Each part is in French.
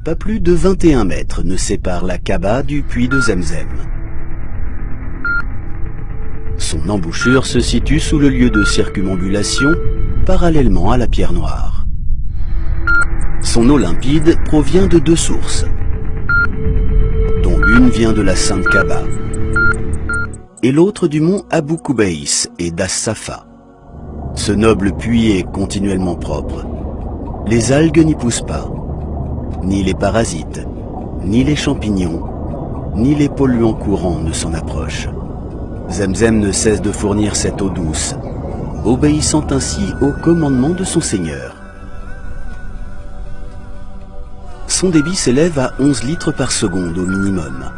Pas plus de 21 mètres ne séparent la Kaaba du puits de Zemzem. Son embouchure se situe sous le lieu de circumambulation, parallèlement à la pierre noire. Son eau limpide provient de deux sources, dont l'une vient de la Sainte Kaaba, et l'autre du mont Abu Kubaïs et d'As-Safa. Ce noble puits est continuellement propre. Les algues n'y poussent pas, ni les parasites, ni les champignons, ni les polluants courants ne s'en approchent. Zemzem ne cesse de fournir cette eau douce, obéissant ainsi au commandement de son Seigneur. Son débit s'élève à 11 litres par seconde au minimum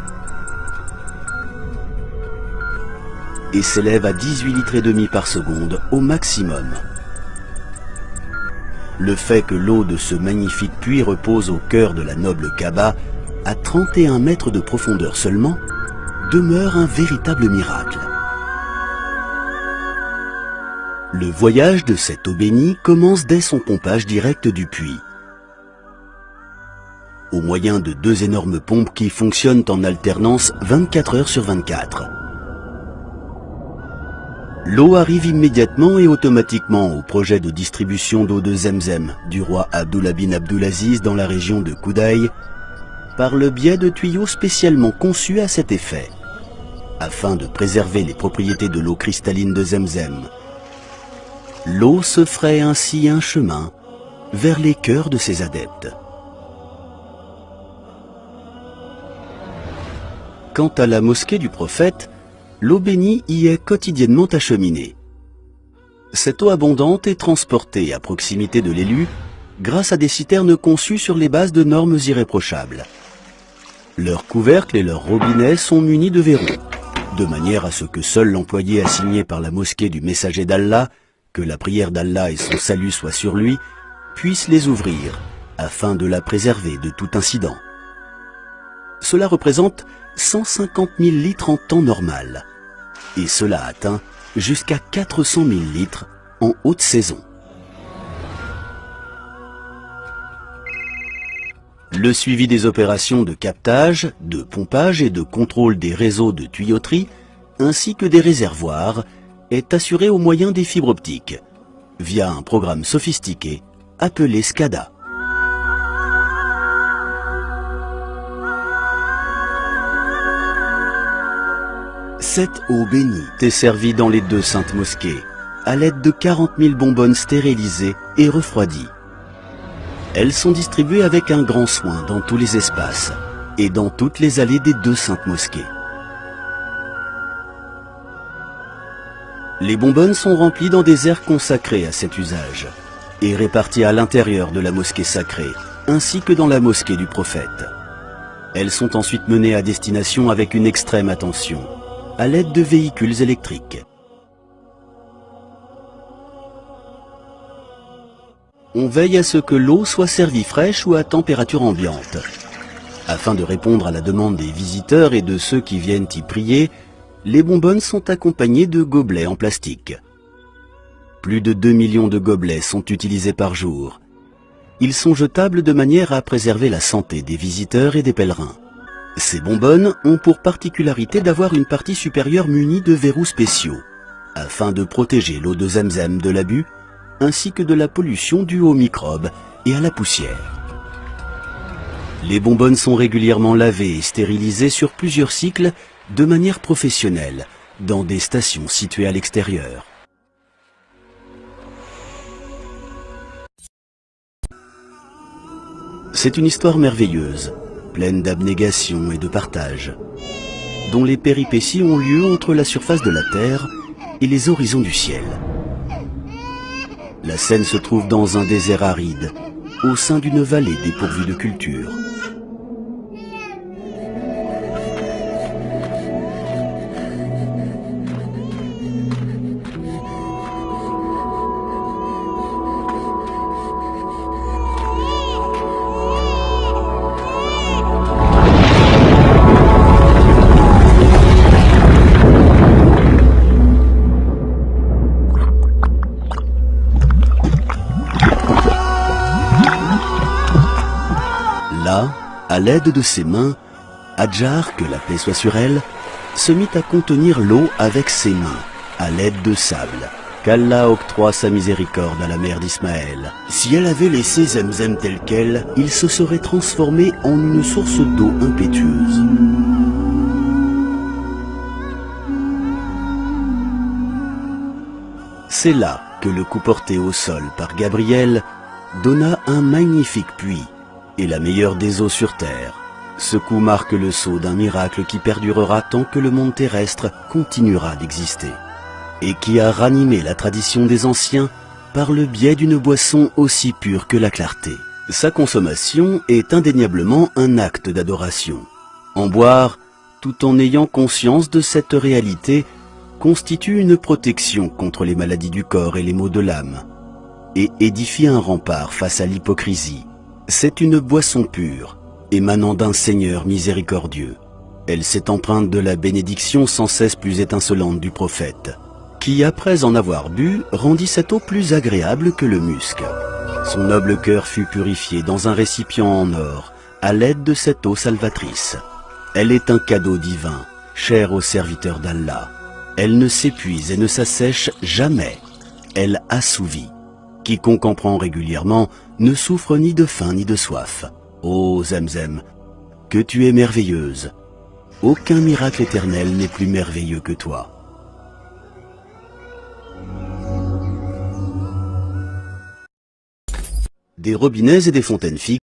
et s'élève à 18 litres et demi par seconde au maximum. Le fait que l'eau de ce magnifique puits repose au cœur de la noble Kaaba, à 31 mètres de profondeur seulement, demeure un véritable miracle. Le voyage de cette eau bénie commence dès son pompage direct du puits, au moyen de deux énormes pompes qui fonctionnent en alternance 24 heures sur 24. L'eau arrive immédiatement et automatiquement au projet de distribution d'eau de Zemzem du roi Abdullah bin Abdulaziz dans la région de Koudaï, par le biais de tuyaux spécialement conçus à cet effet, afin de préserver les propriétés de l'eau cristalline de Zemzem. L'eau se ferait ainsi un chemin vers les cœurs de ses adeptes. Quant à la mosquée du prophète, l'eau bénie y est quotidiennement acheminée. Cette eau abondante est transportée à proximité de l'élu grâce à des citernes conçues sur les bases de normes irréprochables. Leurs couvercles et leurs robinets sont munis de verrous, de manière à ce que seul l'employé assigné par la mosquée du messager d'Allah, que la prière d'Allah et son salut soient sur lui, puisse les ouvrir, afin de la préserver de tout incident. Cela représente 150 000 litres en temps normal, et cela atteint jusqu'à 400 000 litres en haute saison. Le suivi des opérations de captage, de pompage et de contrôle des réseaux de tuyauterie, ainsi que des réservoirs, est assuré au moyen des fibres optiques, via un programme sophistiqué appelé SCADA. Cette eau bénie est servie dans les deux saintes mosquées, à l'aide de 40 000 bonbonnes stérilisées et refroidies. Elles sont distribuées avec un grand soin dans tous les espaces et dans toutes les allées des deux saintes mosquées. Les bonbonnes sont remplies dans des aires consacrées à cet usage et réparties à l'intérieur de la mosquée sacrée, ainsi que dans la mosquée du prophète. Elles sont ensuite menées à destination avec une extrême attention, à l'aide de véhicules électriques. On veille à ce que l'eau soit servie fraîche ou à température ambiante. Afin de répondre à la demande des visiteurs et de ceux qui viennent y prier, les bonbonnes sont accompagnées de gobelets en plastique. Plus de 2 millions de gobelets sont utilisés par jour. Ils sont jetables de manière à préserver la santé des visiteurs et des pèlerins. Ces bonbonnes ont pour particularité d'avoir une partie supérieure munie de verrous spéciaux, afin de protéger l'eau de Zemzem de l'abus, ainsi que de la pollution due aux microbes et à la poussière. Les bonbonnes sont régulièrement lavées et stérilisées sur plusieurs cycles de manière professionnelle, dans des stations situées à l'extérieur. C'est une histoire merveilleuse, pleine d'abnégation et de partage, dont les péripéties ont lieu entre la surface de la terre et les horizons du ciel. La scène se trouve dans un désert aride, au sein d'une vallée dépourvue de culture. Là, à l'aide de ses mains, Hadjar, que la paix soit sur elle, se mit à contenir l'eau avec ses mains, à l'aide de sable. Qu'Allah octroie sa miséricorde à la mère d'Ismaël. Si elle avait laissé Zemzem tel quel, il se serait transformé en une source d'eau impétueuse. C'est là que le coup porté au sol par Gabriel donna un magnifique puits et la meilleure des eaux sur terre. Ce coup marque le sceau d'un miracle qui perdurera tant que le monde terrestre continuera d'exister, et qui a ranimé la tradition des anciens par le biais d'une boisson aussi pure que la clarté. Sa consommation est indéniablement un acte d'adoration. En boire, tout en ayant conscience de cette réalité, constitue une protection contre les maladies du corps et les maux de l'âme, et édifie un rempart face à l'hypocrisie. C'est une boisson pure, émanant d'un Seigneur miséricordieux. Elle s'est empreinte de la bénédiction sans cesse plus étincelante du prophète, qui, après en avoir bu, rendit cette eau plus agréable que le musc. Son noble cœur fut purifié dans un récipient en or, à l'aide de cette eau salvatrice. Elle est un cadeau divin, cher aux serviteurs d'Allah. Elle ne s'épuise et ne s'assèche jamais. Elle assouvit. Quiconque en prend régulièrement ne souffre ni de faim ni de soif. Ô Zemzem, que tu es merveilleuse. Aucun miracle éternel n'est plus merveilleux que toi. Des robinets et des fontaines fixes